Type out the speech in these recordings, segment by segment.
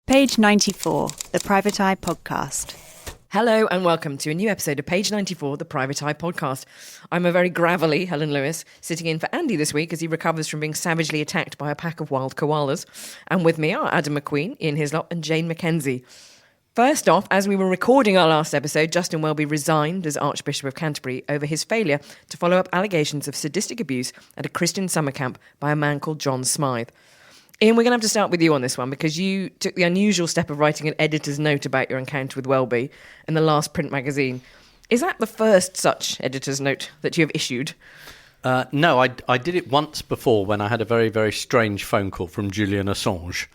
Page 94, the Private Eye Podcast. Hello and welcome to a new episode of Page 94, the Private Eye Podcast. I'm a very gravelly Helen Lewis, sitting in for Andy this week as he recovers from being savagely attacked by a pack of wild koalas. And with me are Adam McQueen, Ian Hislop and Jane Mackenzie. First off, as we were recording our last episode, Justin Welby resigned as Archbishop of Canterbury over his failure to follow up allegations of sadistic abuse at a Christian summer camp by a man called John Smythe. Ian, we're going to have to start with you on this one because you took the unusual step of writing an editor's note about your encounter with Welby in the last print magazine. Is that the first such editor's note that you have issued? No, I did it once before when I had a very, very strange phone call from Julian Assange.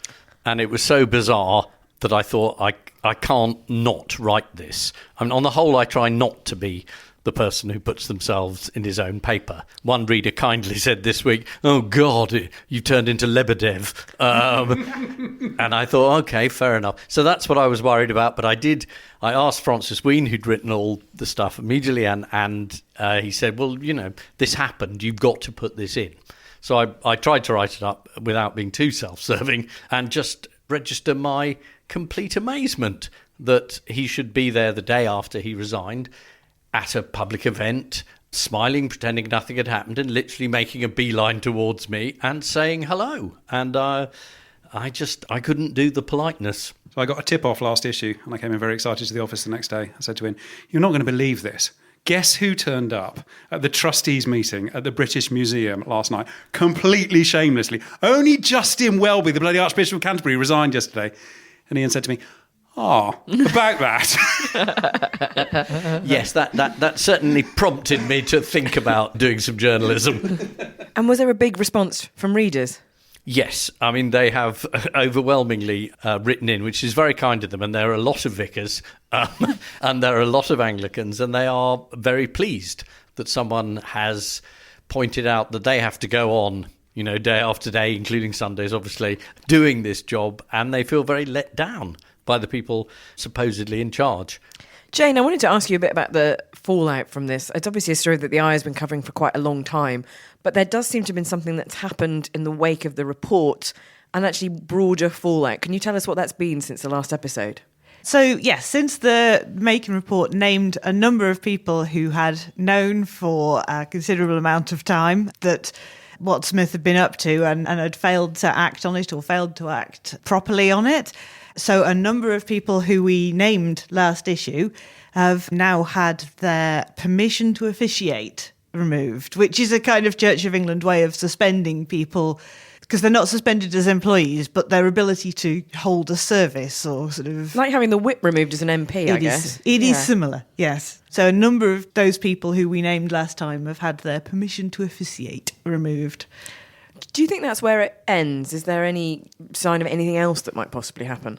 And it was so bizarre that I thought, I can't not write this. I mean, on the whole, I try not to be the person who puts themselves in his own paper. One reader kindly said this week, "Oh God, you turned into Lebedev." And I thought, okay, fair enough. So that's what I was worried about. But I asked Francis Wheen, who'd written all the stuff immediately, and he said, well, you know, this happened. You've got to put this in. So I tried to write it up without being too self-serving and just register my complete amazement that he should be there the day after he resigned at a public event, smiling, pretending nothing had happened, and literally making a beeline towards me and saying hello. And I couldn't do the politeness. So I got a tip-off last issue, and I came in very excited to the office the next day. I said to him, "You're not going to believe this. Guess who turned up at the trustees' meeting at the British Museum last night, completely shamelessly? Only Justin Welby, the bloody Archbishop of Canterbury, resigned yesterday." And Ian said to me, "Oh, about that." Yes, that certainly prompted me to think about doing some journalism. And was there a big response from readers? Yes, I mean, they have overwhelmingly written in, which is very kind of them, and there are a lot of vicars and there are a lot of Anglicans, and they are very pleased that someone has pointed out that they have to go on, you know, day after day, including Sundays, obviously, doing this job, and they feel very let down by the people supposedly in charge. Jane, I wanted to ask you a bit about the fallout from this. It's obviously a story that the Eye has been covering for quite a long time, but there does seem to have been something that's happened in the wake of the report and actually broader fallout. Can you tell us what that's been since the last episode? So, yes, since the Macon report named a number of people who had known for a considerable amount of time that what Smith had been up to and had failed to act on it or failed to act properly on it. So a number of people who we named last issue have now had their permission to officiate removed, which is a kind of Church of England way of suspending people because they're not suspended as employees, but their ability to hold a service or sort of... Like having the whip removed as an MP, I guess. It is similar, yes. So a number of those people who we named last time have had their permission to officiate removed. Do you think that's where it ends? Is there any sign of anything else that might possibly happen?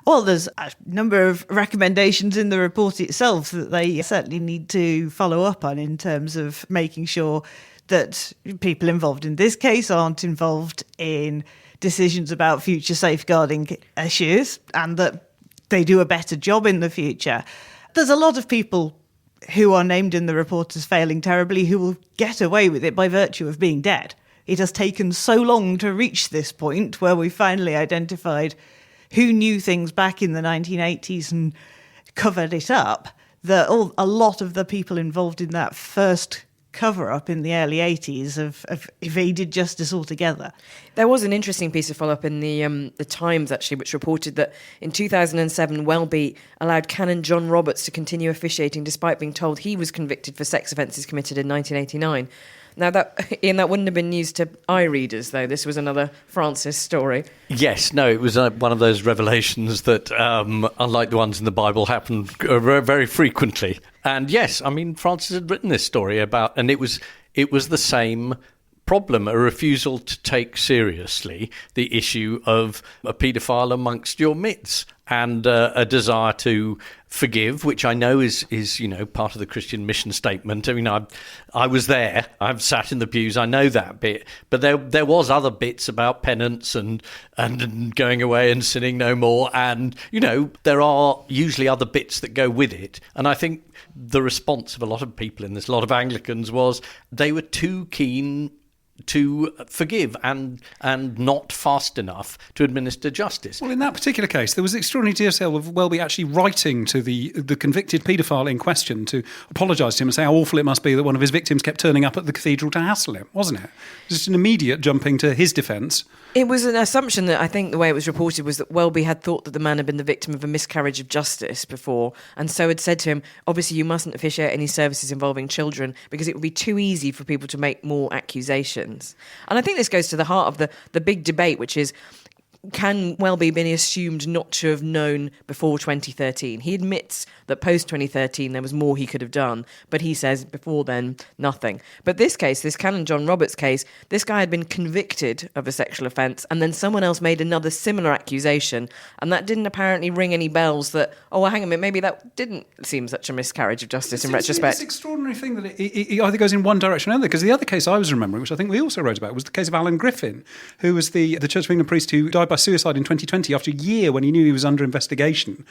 Well, there's a number of recommendations in the report itself that they certainly need to follow up on in terms of making sure that people involved in this case aren't involved in decisions about future safeguarding issues and that they do a better job in the future. There's a lot of people who are named in the report as failing terribly who will get away with it by virtue of being dead. It has taken so long to reach this point where we finally identified who knew things back in the 1980s and covered it up, that a lot of the people involved in that first cover-up in the early 80s have evaded justice altogether. There was an interesting piece of follow-up in the Times, actually, which reported that in 2007, Welby allowed Canon John Roberts to continue officiating despite being told he was convicted for sex offences committed in 1989. Now, Ian, that wouldn't have been news to eye readers, though. This was another Francis story. Yes, no, it was one of those revelations that, unlike the ones in the Bible, happen very frequently. And yes, I mean, Francis had written this story about, and it was the same problem, a refusal to take seriously the issue of a paedophile amongst your midst, and a desire to forgive, which I know is part of the Christian mission statement. I mean, I was there. I've sat in the pews. I know that bit, but there was other bits about penance and going away and sinning no more, and there are usually other bits that go with it. And I think the response of a lot of people in this, a lot of Anglicans, was they were too keen to forgive and not fast enough to administer justice. Well, in that particular case, there was extraordinary detail of Welby actually writing to the convicted paedophile in question to apologise to him and say how awful it must be that one of his victims kept turning up at the cathedral to hassle him, wasn't it? Just an immediate jumping to his defence. It was an assumption that I think the way it was reported was that Welby had thought that the man had been the victim of a miscarriage of justice before, and so had said to him, obviously you mustn't officiate any services involving children because it would be too easy for people to make more accusations. And I think this goes to the heart of the big debate, which is, can Welby be assumed not to have known before 2013? He admits that post-2013 there was more he could have done, but he says before then, nothing. But this case, this Canon John Roberts case, this guy had been convicted of a sexual offence, and then someone else made another similar accusation, and that didn't apparently ring any bells that, oh, well, hang on a minute, maybe that didn't seem such a miscarriage of justice in retrospect. It's an extraordinary thing that it either goes in one direction or another, because the other case I was remembering, which I think we also wrote about, was the case of Alan Griffin, who was the Church of England priest who died by suicide in 2020 after a year when he knew he was under investigation.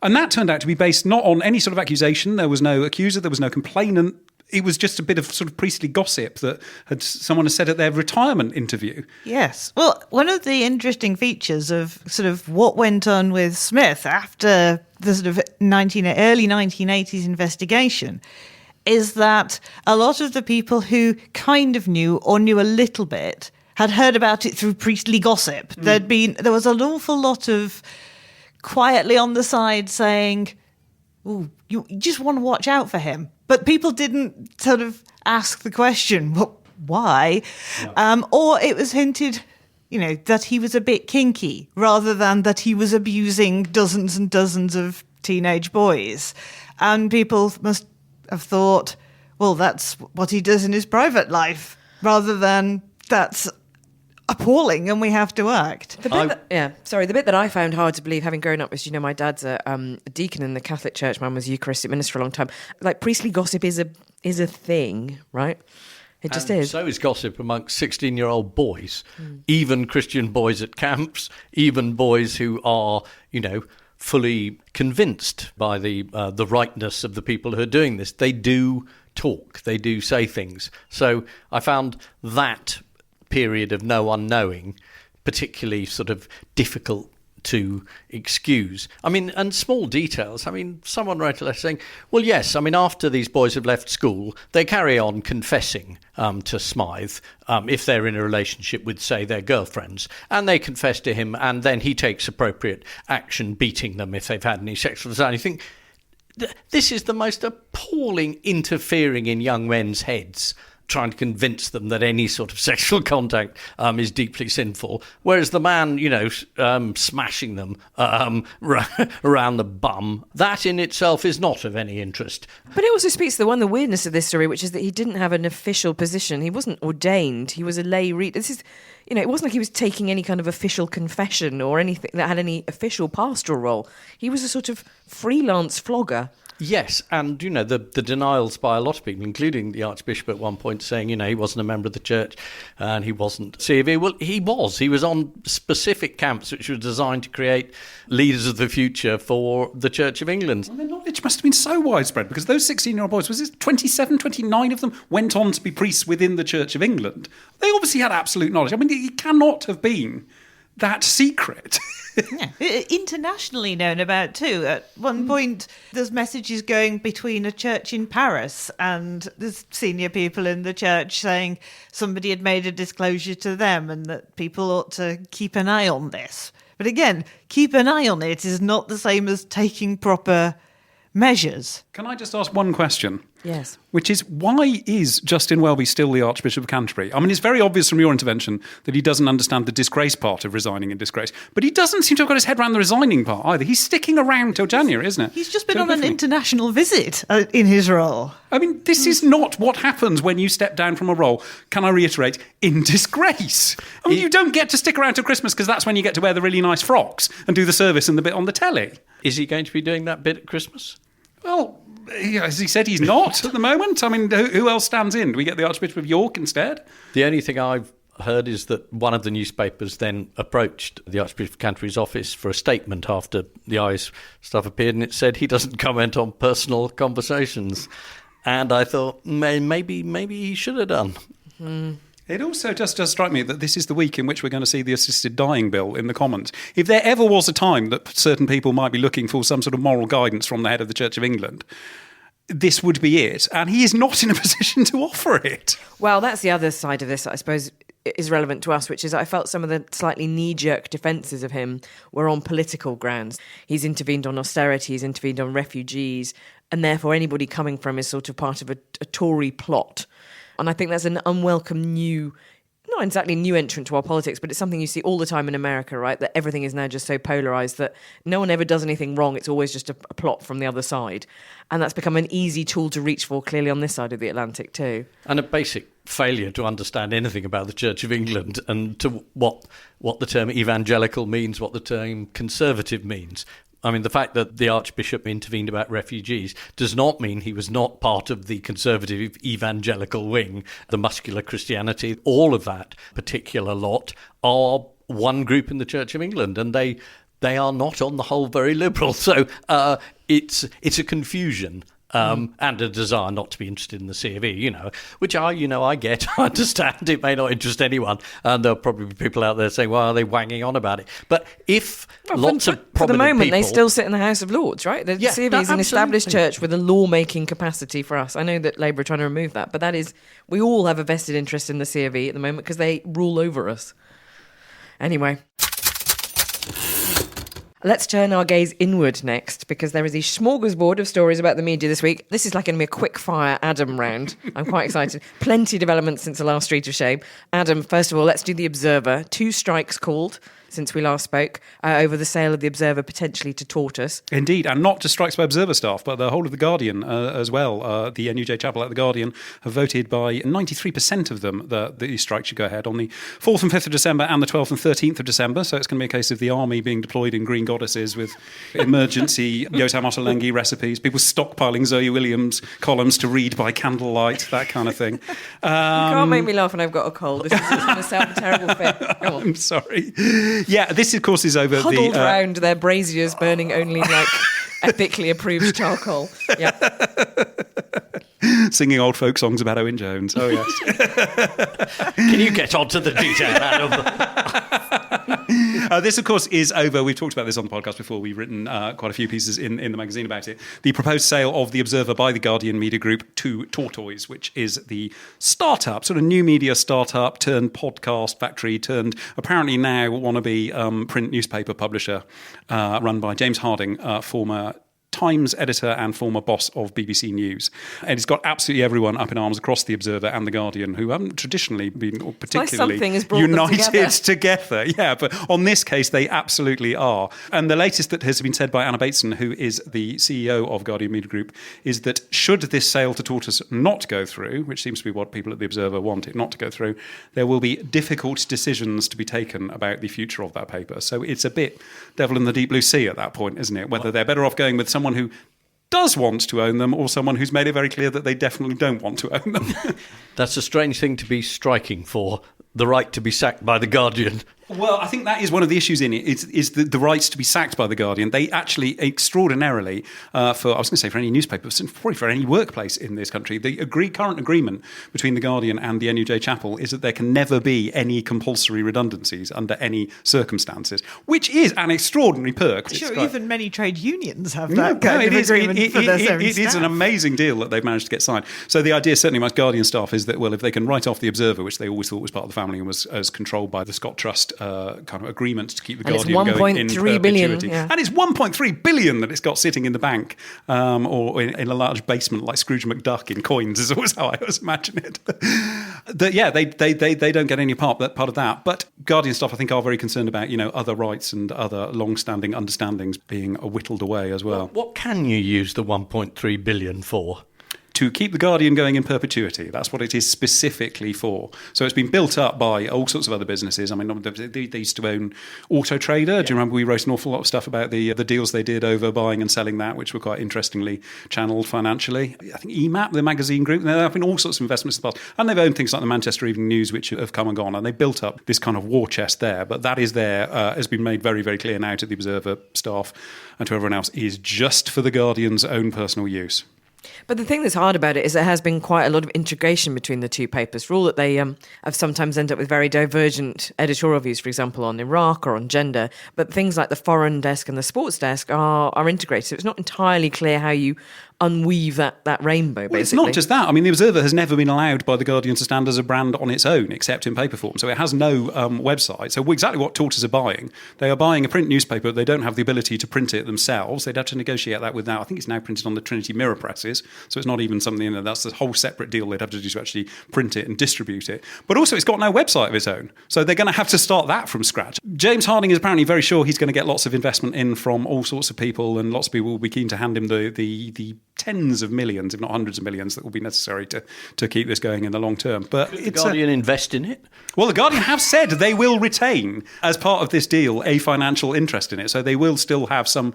And that turned out to be based not on any sort of accusation. There was no accuser, there was no complainant. It was just a bit of sort of priestly gossip that someone had said at their retirement interview. Yes. Well, one of the interesting features of sort of what went on with Smith after the sort of early 1980s investigation is that a lot of the people who kind of knew or knew a little bit had heard about it through priestly gossip. There was an awful lot of quietly on the side saying, "Oh, you just want to watch out for him," but people didn't sort of ask the question, "Well, why?" Yeah. Or it was hinted, that he was a bit kinky, rather than that he was abusing dozens and dozens of teenage boys, and people must have thought, "Well, that's what he does in his private life," rather than that's appalling and we have to act. The bit that I found hard to believe, having grown up, was, my dad's a deacon in the Catholic Church, mine was a Eucharistic minister for a long time. Like, priestly gossip is a thing, right? It just is. So is gossip amongst 16-year-old boys, even Christian boys at camps, even boys who are, fully convinced by the rightness of the people who are doing this. They do talk, they do say things. So I found that period of no one knowing particularly sort of difficult to excuse. I mean, and small details. I mean, someone wrote a letter saying, well, yes, I mean, after these boys have left school, they carry on confessing to Smythe if they're in a relationship with, say, their girlfriends. And they confess to him, and then he takes appropriate action, beating them if they've had any sexual desire. You think, this is the most appalling interfering in young men's heads, trying to convince them that any sort of sexual contact is deeply sinful, whereas the man, smashing them around the bum, that in itself is not of any interest. But it also speaks to the weirdness of this story, which is that he didn't have an official position. He wasn't ordained. He was a lay reader. This is, it wasn't like he was taking any kind of official confession or anything that had any official pastoral role. He was a sort of freelance flogger. Yes, and, the denials by a lot of people, including the Archbishop at one point, saying, he wasn't a member of the church and he wasn't CV. Well, he was. He was on specific camps which were designed to create leaders of the future for the Church of England. Well, the knowledge must have been so widespread, because those 16-year-old boys, was it 27, 29 of them, went on to be priests within the Church of England. They obviously had absolute knowledge. I mean, it cannot have been that secret. Yeah. Internationally known about too. At one point, there's messages going between a church in Paris and there's senior people in the church saying somebody had made a disclosure to them and that people ought to keep an eye on this. But again, keep an eye on it is not the same as taking proper measures. Can I just ask one question? Yes. Which is, why is Justin Welby still the Archbishop of Canterbury? I mean, it's very obvious from your intervention that he doesn't understand the disgrace part of resigning in disgrace, but he doesn't seem to have got his head around the resigning part either. He's sticking around till January, isn't it? He's just been on an international visit in his role. I mean, this is not what happens when you step down from a role, can I reiterate, in disgrace. I mean, you don't get to stick around till Christmas because that's when you get to wear the really nice frocks and do the service and the bit on the telly. Is he going to be doing that bit at Christmas? Well, as he said, he's not at the moment. I mean, who else stands in? Do we get the Archbishop of York instead? The only thing I've heard is that one of the newspapers then approached the Archbishop of Canterbury's office for a statement after the Eyes stuff appeared, and it said he doesn't comment on personal conversations. And I thought maybe he should have done. It also just does strike me that this is the week in which we're going to see the assisted dying bill in the Commons. If there ever was a time that certain people might be looking for some sort of moral guidance from the head of the Church of England, this would be it. And he is not in a position to offer it. Well, that's the other side of this, I suppose, is relevant to us, which is I felt some of the slightly knee-jerk defences of him were on political grounds. He's intervened on austerity, he's intervened on refugees, and therefore anybody coming from is sort of part of a Tory plot. And I think that's an unwelcome not exactly new entrant to our politics, but it's something you see all the time in America, right? That everything is now just so polarised that no one ever does anything wrong. It's always just a plot from the other side. And that's become an easy tool to reach for, clearly, on this side of the Atlantic too. And a basic failure to understand anything about the Church of England and to what the term evangelical means, what the term conservative means. I mean, the fact that the Archbishop intervened about refugees does not mean he was not part of the conservative evangelical wing, the muscular Christianity. All of that particular lot are one group in the Church of England, and they are not, on the whole, very liberal. So it's a confusion. And a desire not to be interested in the C of E, which I get, I understand. It may not interest anyone, and there'll probably be people out there saying, "Well, are they wanging on about it?" But if for the moment, people, they still sit in the House of Lords, right? The C of E is an established church with a law-making capacity for us. I know that Labour are trying to remove that, but that is, we all have a vested interest in the C of E at the moment because they rule over us. Anyway. Let's turn our gaze inward next, because there is a smorgasbord of stories about the media this week. This is like going to be a quick-fire Adam round. I'm quite excited. Plenty of developments since the last Street of Shame. Adam, first of all, let's do The Observer. 2 strikes called since we last spoke over the sale of The Observer potentially to Tortoise. Indeed, and not just strikes by Observer staff, but the whole of The Guardian as well. The NUJ Chapel at The Guardian have voted by 93% of them that the strike should go ahead on the 4th and 5th of December and the 12th and 13th of December. So it's going to be a case of the army being deployed in green goddesses with emergency Yotam Ottolenghi recipes, people stockpiling Zoe Williams columns to read by candlelight, that kind of thing. You can't make me laugh when I've got a cold. This is going to sound a terrible fit. Go on. I'm sorry. Yeah, this, of course, is over Huddled round their braziers burning only like epically approved charcoal. Yeah. Singing old folk songs about Owen Jones. Oh, yes. Can you get on to the detail, Adam? This, of course, is over. We've talked about this on the podcast before. We've written quite a few pieces in the magazine about it. The proposed sale of The Observer by the Guardian Media Group to Tortoise, which is the startup, sort of new media startup turned podcast factory turned apparently now wannabe print newspaper publisher run by James Harding, former Times editor and former boss of BBC News. And it's got absolutely everyone up in arms across The Observer and The Guardian who haven't traditionally been particularly united together. Yeah, but on this case, they absolutely are. And the latest that has been said by Anna Bateson, who is the CEO of Guardian Media Group, is that should this sale to Tortoise not go through, which seems to be what people at The Observer want it not to go through, there will be difficult decisions to be taken about the future of that paper. So it's a bit devil in the deep blue sea at that point, isn't it? Whether they're better off going with someone who does want to own them or someone who's made it very clear that they definitely don't want to own them. That's a strange thing to be striking for, the right to be sacked by The Guardian. Well, I think that is one of the issues in it, is the rights to be sacked by The Guardian. They actually extraordinarily, for any newspaper, probably for any workplace in this country, the current agreement between The Guardian and the NUJ Chapel is that there can never be any compulsory redundancies under any circumstances, which is an extraordinary perk. Sure, even many trade unions have that kind of agreement for their own It staff. is an amazing deal that they've managed to get signed. So the idea, certainly amongst Guardian staff, is that, well, if they can write off The Observer, which they always thought was part of the family and was as controlled by the Scott Trust kind of agreement to keep the Guardian going in perpetuity. Yeah. And it's 1.3 billion that it's got sitting in the bank or in a large basement like Scrooge McDuck in coins is always how I always imagine it. They don't get any part of that. But Guardian staff, I think, are very concerned about, other rights and other long-standing understandings being whittled away as well. What can you use the 1.3 billion for? To keep The Guardian going in perpetuity. That's what it is specifically for. So it's been built up by all sorts of other businesses. I mean, they used to own Auto Trader. Yeah. Do you remember we wrote an awful lot of stuff about the deals they did over buying and selling that, which were quite interestingly channelled financially. I think EMAP, the magazine group, there have been all sorts of investments in the past. And they've owned things like the Manchester Evening News, which have come and gone. And they built up this kind of war chest there. But that is there, has been made very, very clear now to the Observer staff and to everyone else, is just for The Guardian's own personal use. But the thing that's hard about it is there has been quite a lot of integration between the two papers. For all that they have sometimes ended up with very divergent editorial views, for example, on Iraq or on gender. But things like the foreign desk and the sports desk are integrated. So it's not entirely clear how you unweave that rainbow, basically. Well, it's not just that. I mean, The Observer has never been allowed by The Guardian to stand as a brand on its own, except in paper form. So it has no website. So exactly what Tortoise are buying. They are buying a print newspaper. They don't have the ability to print it themselves. They'd have to negotiate that with now. I think it's now printed on the Trinity Mirror presses. So it's not even something, that's a whole separate deal they'd have to do to actually print it and distribute it. But also it's got no website of its own. So they're going to have to start that from scratch. James Harding is apparently very sure he's going to get lots of investment in from all sorts of people, and lots of people will be keen to hand him the tens of millions, if not hundreds of millions, that will be necessary to keep this going in the long term. But Did The Guardian invest in it? Well, The Guardian have said they will retain, as part of this deal, a financial interest in it. So they will still have some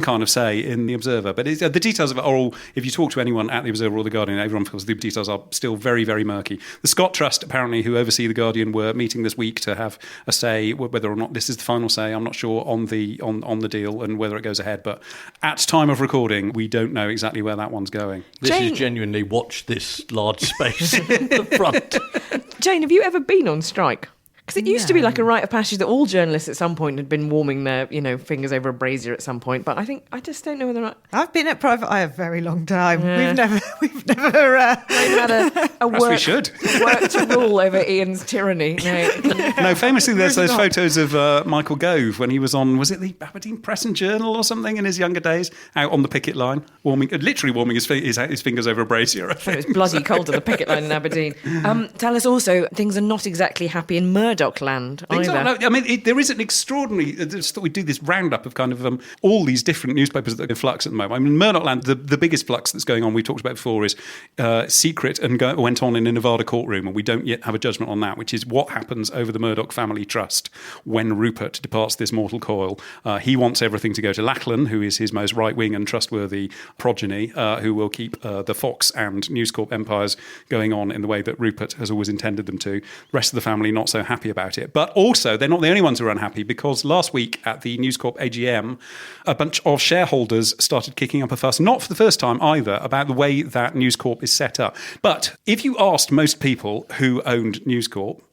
kind of say in The Observer. But the details of it are all, if you talk to anyone at The Observer or The Guardian, everyone feels the details are still very, very murky. The Scott Trust, apparently, who oversee The Guardian, were meeting this week to have a say, whether or not this is the final say, I'm not sure, on the deal and whether it goes ahead. But at time of recording, we don't know exactly where that one's going. This Jane- is genuinely watch this large space in the front. Jane, have you ever been on strike? Because it used to be like a rite of passage that all journalists at some point had been warming their, fingers over a brazier at some point. But I just don't know whether or not I've been at Private Eye a very long time. Yeah. We've never had a we work, should. work to rule over Ian's tyranny. No. No, famously, there's those not. photos of Michael Gove when he was on, was it the Aberdeen Press and Journal or something in his younger days, out on the picket line, literally warming his fingers over a brazier. I think. It was bloody cold at the picket line in Aberdeen. Tell us also, things are not exactly happy in Murdoch land Things either. are, no, I mean, there is an extraordinary. Just thought we'd do this roundup of kind of all these different newspapers that are in flux at the moment. I mean, Murdoch land, the biggest flux that's going on, we talked about before, is secret and went on in a Nevada courtroom, and we don't yet have a judgment on that, which is what happens over the Murdoch family trust when Rupert departs this mortal coil. He wants everything to go to Lachlan, who is his most right-wing and trustworthy progeny, who will keep the Fox and News Corp empires going on in the way that Rupert has always intended them to. The rest of the family not so happy about it. But also, they're not the only ones who are unhappy, because last week at the News Corp AGM, a bunch of shareholders started kicking up a fuss, not for the first time either, about the way that News Corp is set up. But if you asked most people who owned News Corp,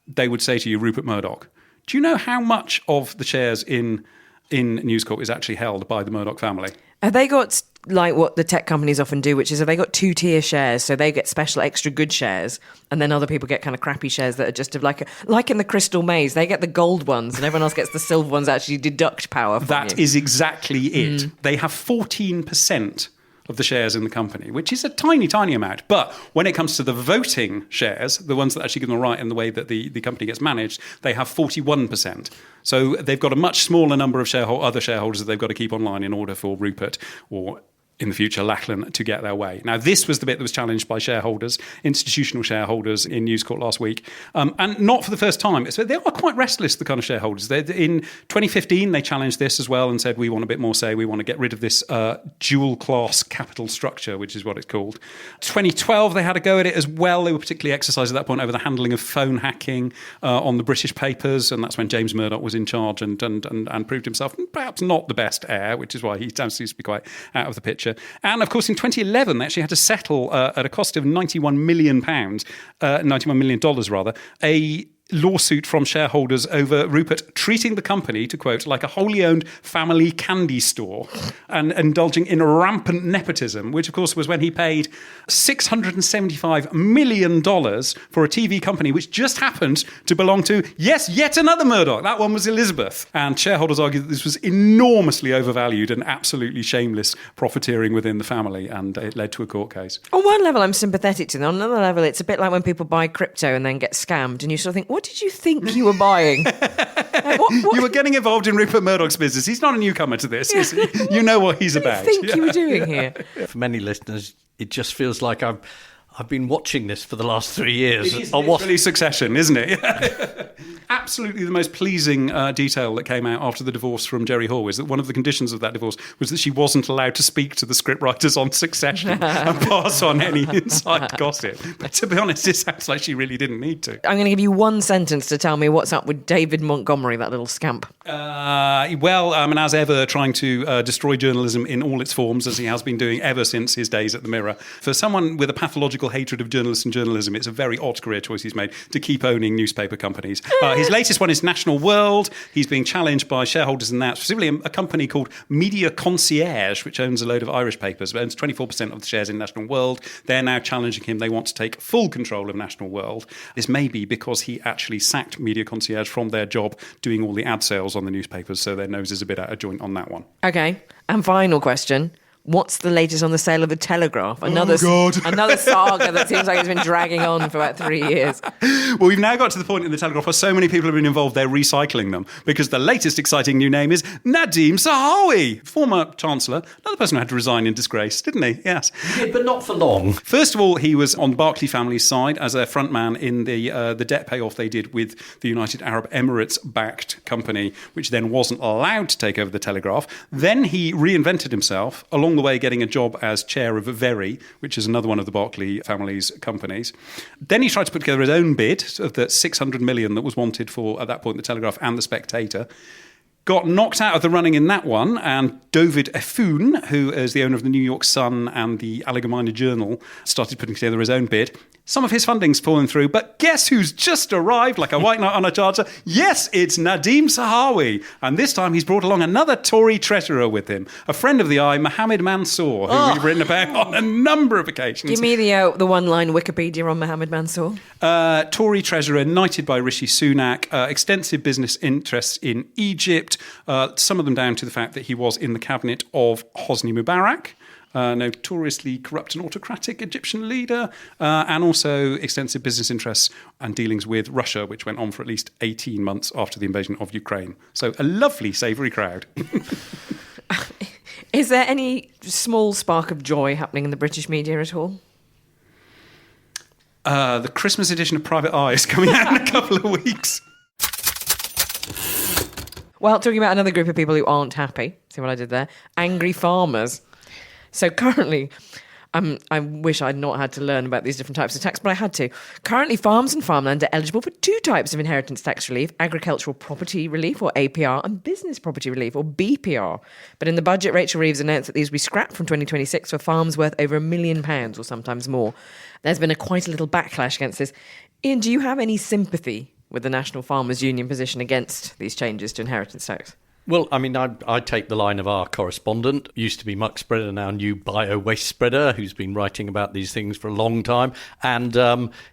they would say to you, Rupert Murdoch. Do you know how much of the shares in News Corp is actually held by the Murdoch family? Have they got, like what the tech companies often do, which is have they got two-tier shares, so they get special extra good shares, and then other people get kind of crappy shares that are just like in the Crystal Maze, they get the gold ones, and everyone else gets the silver ones that actually deduct power from That you. is exactly it. They have 14% of the shares in the company, which is a tiny, tiny amount. But when it comes to the voting shares, the ones that actually give them a right in the way that the company gets managed, they have 41%. So they've got a much smaller number of other shareholders that they've got to keep online in order for Rupert, or in the future, Lachlan, to get their way. Now, this was the bit that was challenged by shareholders, institutional shareholders in News Corp last week. And not for the first time. So they are quite restless, the kind of shareholders. In 2015, they challenged this as well and said, we want a bit more say. We want to get rid of this dual-class capital structure, which is what it's called. 2012, they had a go at it as well. They were particularly exercised at that point over the handling of phone hacking on the British papers. And that's when James Murdoch was in charge and proved himself perhaps not the best heir, which is why he seems to be quite out of the picture. And of course, in 2011, they actually had to settle at a cost of £91 million, $91 million rather, a lawsuit from shareholders over Rupert treating the company, to quote, like a wholly owned family candy store and indulging in rampant nepotism, which of course was when he paid $675 million for a TV company which just happened to belong to, yes, yet another Murdoch. That one was Elizabeth. And shareholders argued that this was enormously overvalued and absolutely shameless profiteering within the family, and it led to a court case. On one level, I'm sympathetic to them. On another level, it's a bit like when people buy crypto and then get scammed, and you sort of think, what did you think you were buying? What You were getting involved in Rupert Murdoch's business. He's not a newcomer to this. Is he? You know what he's about. do you think you were doing here? For many listeners, it just feels like I've been watching this for the last 3 years. It is literally Succession, isn't it? Absolutely the most pleasing detail that came out after the divorce from Jerry Hall is that one of the conditions of that divorce was that she wasn't allowed to speak to the scriptwriters on Succession and pass on any inside gossip. But to be honest, it sounds like she really didn't need to. I'm going to give you one sentence to tell me what's up with David Montgomery, that little scamp. As ever, trying to destroy journalism in all its forms, as he has been doing ever since his days at the Mirror. For someone with a pathological hatred of journalists and journalism, it's a very odd career choice he's made to keep owning newspaper companies. His latest one is National World. He's being challenged by shareholders in that, specifically a company called Media Concierge, which owns a load of Irish papers, but owns 24% of the shares in National World. They're now challenging him. They want to take full control of National World. This may be because he actually sacked Media Concierge from their job doing all the ad sales on the newspapers, so their nose is a bit out of joint on that one. Okay, and final question. What's the latest on the sale of the Telegraph? Another saga that seems like it's been dragging on for about 3 years. Well, we've now got to the point in the Telegraph where so many people have been involved, they're recycling them, because the latest exciting new name is Nadeem Zahawi, former Chancellor, another person who had to resign in disgrace, didn't he? Yes. He did, but not for long. First of all, he was on Barclay family's side as their front man in the debt payoff they did with the United Arab Emirates-backed company, which then wasn't allowed to take over the Telegraph. Then he reinvented himself, along the way getting a job as chair of Very, which is another one of the Barclay family's companies. Then he tried to put together his own bid of the 600 million that was wanted for, at that point, the Telegraph and the Spectator. Got knocked out of the running in that one, and David Effoun, who is the owner of the New York Sun and the Allgemeine Journal, started putting together his own bid. Some of his funding's fallen through, but guess who's just arrived like a white knight on a charger? Yes, it's Nadeem Zahawi. And this time he's brought along another Tory treasurer with him, a friend of the eye, Mohammed Mansour, who we've written about on a number of occasions. Give me the one-line Wikipedia on Mohammed Mansour. Tory treasurer, knighted by Rishi Sunak, extensive business interests in Egypt, some of them down to the fact that he was in the cabinet of Hosni Mubarak, notoriously corrupt and autocratic Egyptian leader, and also extensive business interests and dealings with Russia, which went on for at least 18 months after the invasion of Ukraine. So a lovely, savoury crowd. Is there any small spark of joy happening in the British media at all? The Christmas edition of Private Eye is coming out in a couple of weeks. Well, talking about another group of people who aren't happy, see what I did there? Angry farmers. So currently, I wish I'd not had to learn about these different types of tax, but I had to. Currently, farms and farmland are eligible for two types of inheritance tax relief: agricultural property relief, or APR, and business property relief, or BPR. But in the budget, Rachel Reeves announced that these will be scrapped from 2026 for farms worth over £1 million, or sometimes more. There's been quite a little backlash against this. Ian, do you have any sympathy with the National Farmers Union position against these changes to inheritance tax? Well, I mean, I take the line of our correspondent, used to be muck spreader, now new bio-waste spreader, who's been writing about these things for a long time. And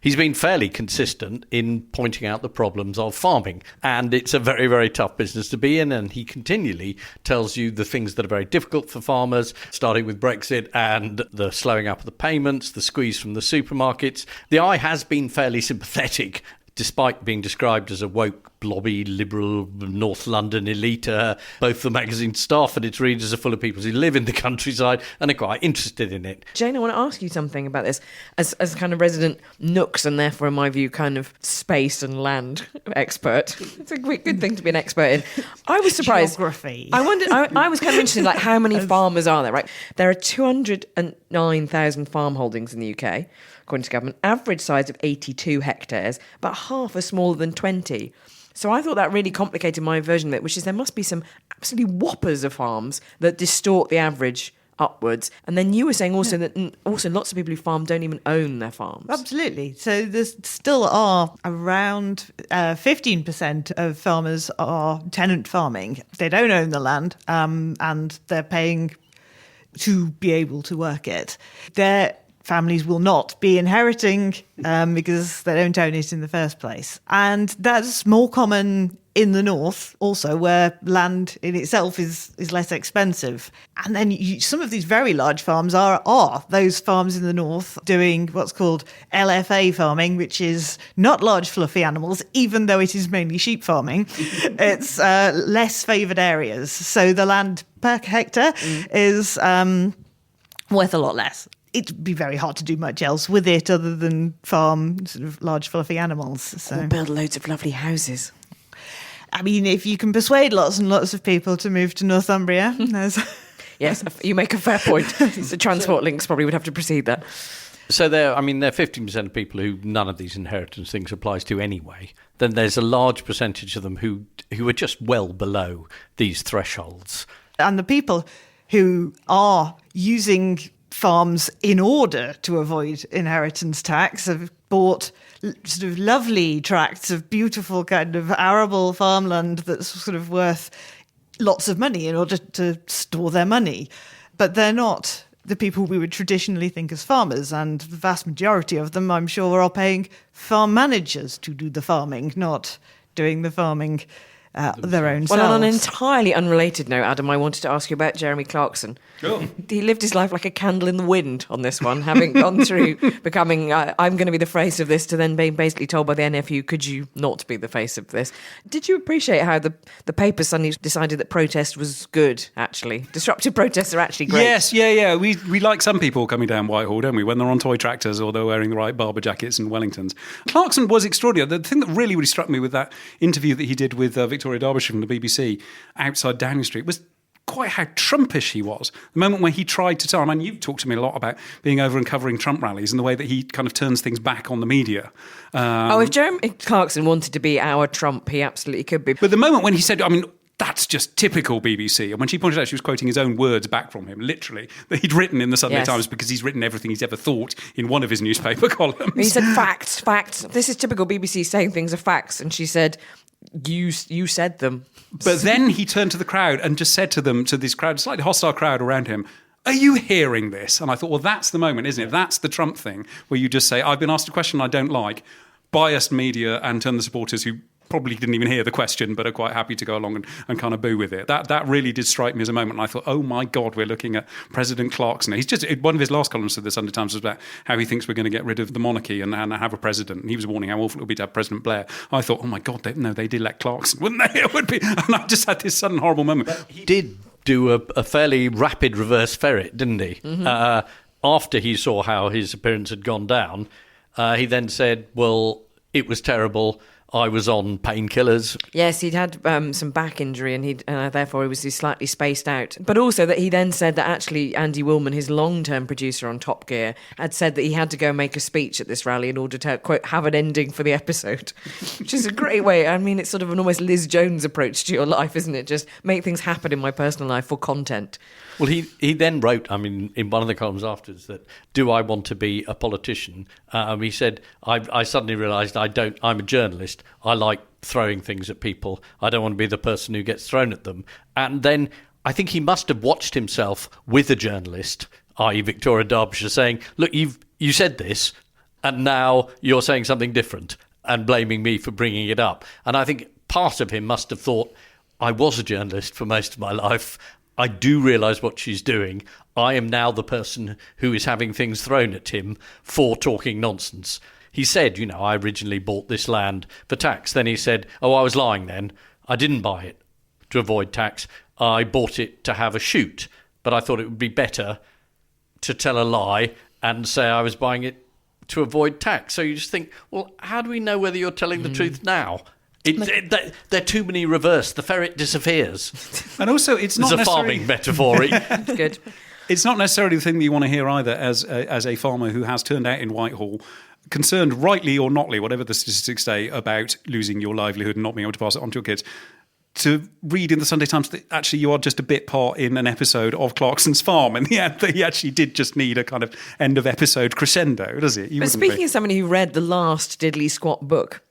he's been fairly consistent in pointing out the problems of farming. And it's a very, very tough business to be in. And he continually tells you the things that are very difficult for farmers, starting with Brexit and the slowing up of the payments, the squeeze from the supermarkets. The Eye has been fairly sympathetic, despite being described as a woke, blobby, liberal North London elite. Both the magazine staff and its readers are full of people who live in the countryside and are quite interested in it. Jane, I want to ask you something about this. As a kind of resident Nooks, and therefore, in my view, kind of space and land expert. It's a good thing to be an expert in. I was surprised. Geography. I wondered. I was kind of interested in like how many farmers are there, right? There are 209,000 farm holdings in the UK, according to government. Average size of 82 hectares, but half are smaller than 20. So I thought that really complicated my version of it, which is there must be some absolutely whoppers of farms that distort the average upwards. And then you were saying also that also lots of people who farm don't even own their farms. Absolutely. So there still are around 15% of farmers are tenant farming. They don't own the land, and they're paying to be able to work it. Their families will not be inheriting because they don't own it in the first place. And that's more common in the north also, where land in itself is less expensive. And then some of these very large farms are those farms in the north doing what's called LFA farming, which is not large fluffy animals, even though it is mainly sheep farming. It's less favoured areas. So the land per hectare is worth a lot less. it'd be very hard to do much else with it other than farm sort of large fluffy animals. So Or build loads of lovely houses. I mean, if you can persuade lots and lots of people to move to Northumbria, there's... Yes, you make a fair point. The transport links probably would have to precede that. So there are 15% of people who none of these inheritance things applies to anyway. Then there's a large percentage of them who are just well below these thresholds. And the people who are using farms in order to avoid inheritance tax have bought sort of lovely tracts of beautiful kind of arable farmland that's sort of worth lots of money in order to store their money. But they're not the people we would traditionally think as farmers, and the vast majority of them, I'm sure, are paying farm managers to do the farming, not doing the farming their own selves. Well, on an entirely unrelated note, Adam, I wanted to ask you about Jeremy Clarkson. Sure. He lived his life like a candle in the wind on this one, having gone through becoming, I'm going to be the face of this, to then being basically told by the NFU, could you not be the face of this? Did you appreciate how the paper suddenly decided that protest was good, actually? Disruptive protests are actually great. Yes, yeah. We like some people coming down Whitehall, don't we? When they're on toy tractors or they're wearing the right barber jackets and Wellingtons. Clarkson was extraordinary. The thing that really struck me with that interview that he did with Victoria Derbyshire from the BBC outside Downing Street was quite how Trumpish he was. The moment when he tried to tell, I mean, you've talked to me a lot about being over and covering Trump rallies and the way that he kind of turns things back on the media. If Jeremy Clarkson wanted to be our Trump, he absolutely could be. But the moment when he said, I mean, that's just typical BBC. And when she pointed out she was quoting his own words back from him, literally, that he'd written in the Sunday Times because he's written everything he's ever thought in one of his newspaper columns. He said, facts. This is typical BBC saying things are facts. And she said, you said them. But then he turned to the crowd and just said to them, to this crowd, slightly hostile crowd around him, are you hearing this? And I thought, well, that's the moment, isn't it? That's the Trump thing, where you just say, I've been asked a question I don't like, biased media and turn the supporters who probably didn't even hear the question but are quite happy to go along and kind of boo with it. That really did strike me as a moment. And I thought, oh my God, we're looking at President Clarkson. He's just, one of his last columns to the Sunday Times was about how he thinks we're going to get rid of the monarchy and have a president. And he was warning how awful it would be to have President Blair. I thought, oh my God, they did elect Clarkson, wouldn't they? It would be. And I just had this sudden horrible moment. He did do a fairly rapid reverse ferret, didn't he? Mm-hmm. After he saw how his appearance had gone down, he then said, well, it was terrible. I was on painkillers. Yes, he'd had some back injury and therefore he was slightly spaced out. But also that he then said that actually Andy Woolman, his long-term producer on Top Gear, had said that he had to go and make a speech at this rally in order to, quote, have an ending for the episode, which is a great way. I mean, it's sort of an almost Liz Jones approach to your life, isn't it? Just make things happen in my personal life for content. Well, he then wrote, I mean, in one of the columns afterwards, that, do I want to be a politician? He said, I suddenly realised I'm a journalist. I like throwing things at people. I don't want to be the person who gets thrown at them. And then I think he must have watched himself with a journalist, i.e. Victoria Derbyshire, saying, look, you said this, and now you're saying something different and blaming me for bringing it up. And I think part of him must have thought, I was a journalist for most of my life. I do realise what she's doing. I am now the person who is having things thrown at him for talking nonsense. He said, I originally bought this land for tax. Then he said, I was lying then. I didn't buy it to avoid tax. I bought it to have a shoot. But I thought it would be better to tell a lie and say I was buying it to avoid tax. So you just think, well, how do we know whether you're telling the truth now? There are too many reverse. The ferret disappears. And also, it's not a farming metaphor. It's good. It's not necessarily the thing that you want to hear either as a farmer who has turned out in Whitehall, concerned rightly or notly, whatever the statistics say, about losing your livelihood and not being able to pass it on to your kids, to read in the Sunday Times that actually you are just a bit part in an episode of Clarkson's Farm, and that he actually did just need a kind of end of episode crescendo, does it? But speaking of somebody who read the last diddly squat book,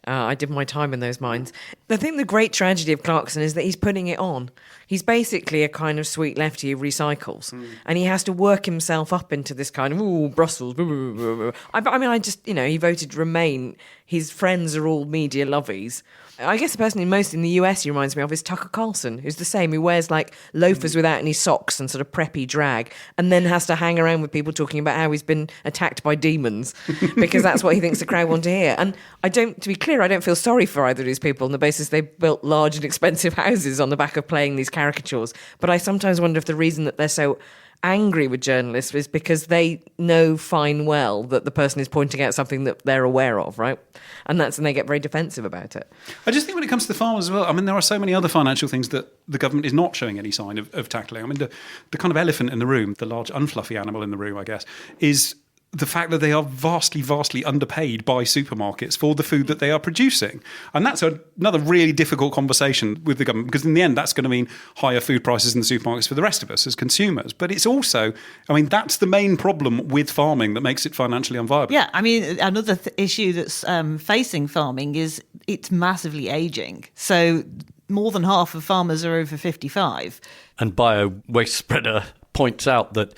I did my time in those mines. I think the great tragedy of Clarkson is that he's putting it on. He's basically a kind of sweet lefty who recycles. And he has to work himself up into this kind of, Brussels. He voted Remain. His friends are all media lovies. I guess the person most in the US he reminds me of is Tucker Carlson, who's the same, who wears like loafers without any socks and sort of preppy drag, and then has to hang around with people talking about how he's been attacked by demons because that's what he thinks the crowd want to hear. And to be clear, I don't feel sorry for either of these people on the basis they built large and expensive houses on the back of playing these caricatures. But I sometimes wonder if the reason that they're so angry with journalists is because they know fine well that the person is pointing out something that they're aware of, right? And they get very defensive about it. I just think when it comes to the farmers as well, I mean, there are so many other financial things that the government is not showing any sign of tackling. I mean, the kind of elephant in the room, the large unfluffy animal in the room, I guess, is the fact that they are vastly, vastly underpaid by supermarkets for the food that they are producing. And that's another really difficult conversation with the government, because in the end, that's going to mean higher food prices in the supermarkets for the rest of us as consumers. But it's also, I mean, that's the main problem with farming that makes it financially unviable. Yeah, I mean, another issue that's facing farming is it's massively ageing. So more than half of farmers are over 55. And Bio-Waste Spreader points out that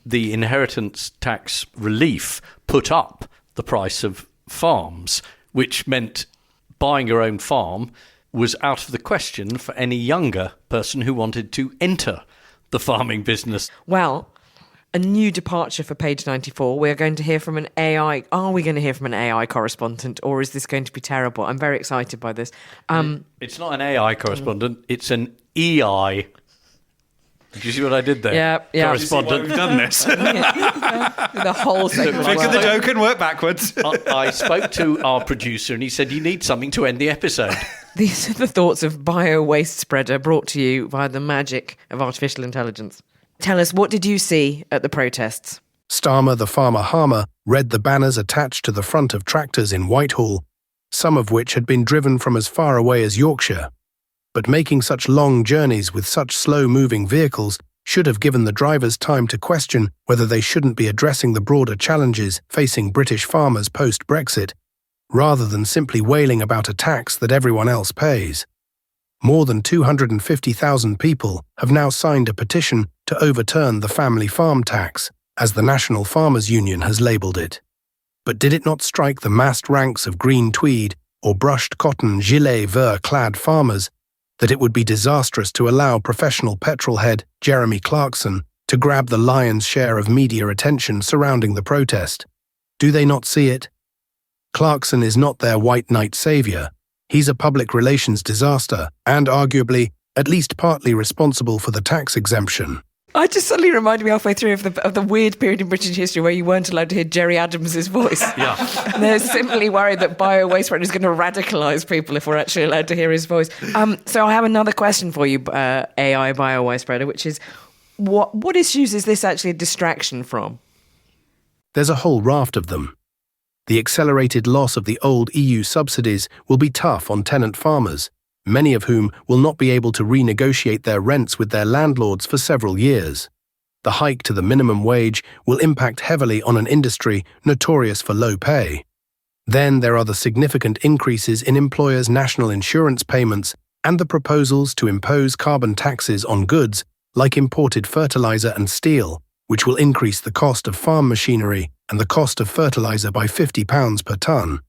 the inheritance tax relief put up the price of farms, which meant buying your own farm was out of the question for any younger person who wanted to enter the farming business. Well, a new departure for page 94. We're going to hear from an AI. Are we going to hear from an AI correspondent, or is this going to be terrible? I'm very excited by this. It's not an AI correspondent, it's an EI. Did you see what I did there? Yeah. Correspondent. We've done this. The whole segment. Think of the joke and work backwards. I spoke to our producer and he said, you need something to end the episode. These are the thoughts of Bio-Waste Spreader, brought to you via the magic of artificial intelligence. Tell us, what did you see at the protests? Starmer the farmer harmer read the banners attached to the front of tractors in Whitehall, some of which had been driven from as far away as Yorkshire. But making such long journeys with such slow-moving vehicles should have given the drivers time to question whether they shouldn't be addressing the broader challenges facing British farmers post-Brexit, rather than simply wailing about a tax that everyone else pays. More than 250,000 people have now signed a petition to overturn the family farm tax, as the National Farmers Union has labelled it. But did it not strike the massed ranks of green tweed or brushed cotton gilet vert-clad farmers that it would be disastrous to allow professional petrolhead Jeremy Clarkson to grab the lion's share of media attention surrounding the protest? Do they not see it? Clarkson is not their white knight saviour. He's a public relations disaster and arguably at least partly responsible for the tax exemption. I just suddenly reminded me halfway through of the weird period in British history where you weren't allowed to hear Gerry Adams' voice. Yeah. And they're simply worried that Bio-Waste Spreader is going to radicalise people if we're actually allowed to hear his voice. So I have another question for you, AI Bio-Waste Spreader, which is, what issues is this actually a distraction from? There's a whole raft of them. The accelerated loss of the old EU subsidies will be tough on tenant farmers, many of whom will not be able to renegotiate their rents with their landlords for several years. The hike to the minimum wage will impact heavily on an industry notorious for low pay. Then there are the significant increases in employers' national insurance payments and the proposals to impose carbon taxes on goods like imported fertilizer and steel, which will increase the cost of farm machinery and the cost of fertilizer by £50 per tonne.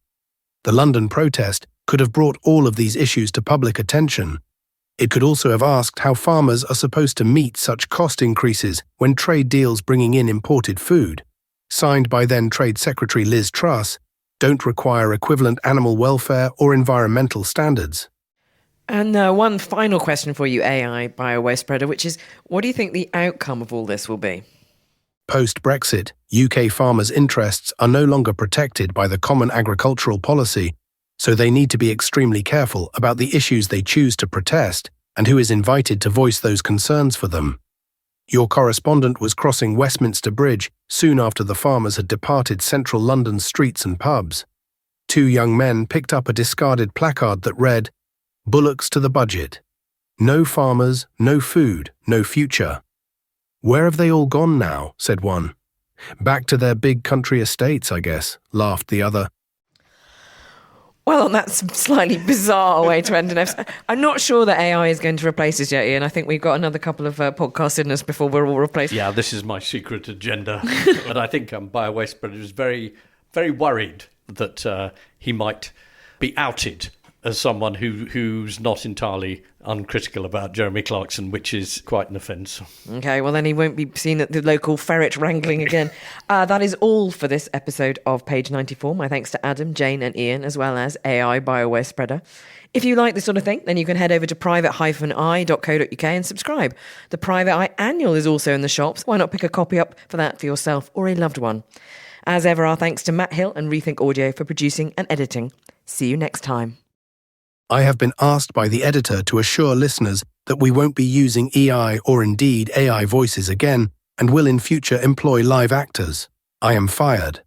The London protest could have brought all of these issues to public attention. It could also have asked how farmers are supposed to meet such cost increases when trade deals bringing in imported food, signed by then Trade Secretary Liz Truss, don't require equivalent animal welfare or environmental standards. And one final question for you, AI Bio-Waste Spreader, which is, what do you think the outcome of all this will be? Post-Brexit, UK farmers' interests are no longer protected by the Common Agricultural Policy, so they need to be extremely careful about the issues they choose to protest and who is invited to voice those concerns for them. Your correspondent was crossing Westminster Bridge soon after the farmers had departed central London's streets and pubs. Two young men picked up a discarded placard that read, "Bullocks to the budget. No farmers, no food, no future." "Where have they all gone now?" said one. "Back to their big country estates, I guess," laughed the other. Well, that's a slightly bizarre way to end an episode. I'm not sure that AI is going to replace us yet, Ian. I think we've got another couple of podcasts in us before we're all replaced. Yeah, this is my secret agenda. But I think Bio-Waste Spreader is very, very worried that he might be outed as someone who's not entirely uncritical about Jeremy Clarkson, which is quite an offence. Okay, well then he won't be seen at the local ferret wrangling again. That is all for this episode of Page 94. My thanks to Adam, Jane and Ian, as well as AI Bioware Spreader. If you like this sort of thing, then you can head over to private-eye.co.uk and subscribe. The Private Eye Annual is also in the shops. Why not pick a copy up for that for yourself or a loved one? As ever, our thanks to Matt Hill and Rethink Audio for producing and editing. See you next time. I have been asked by the editor to assure listeners that we won't be using EI or indeed AI voices again and will in future employ live actors. I am fired.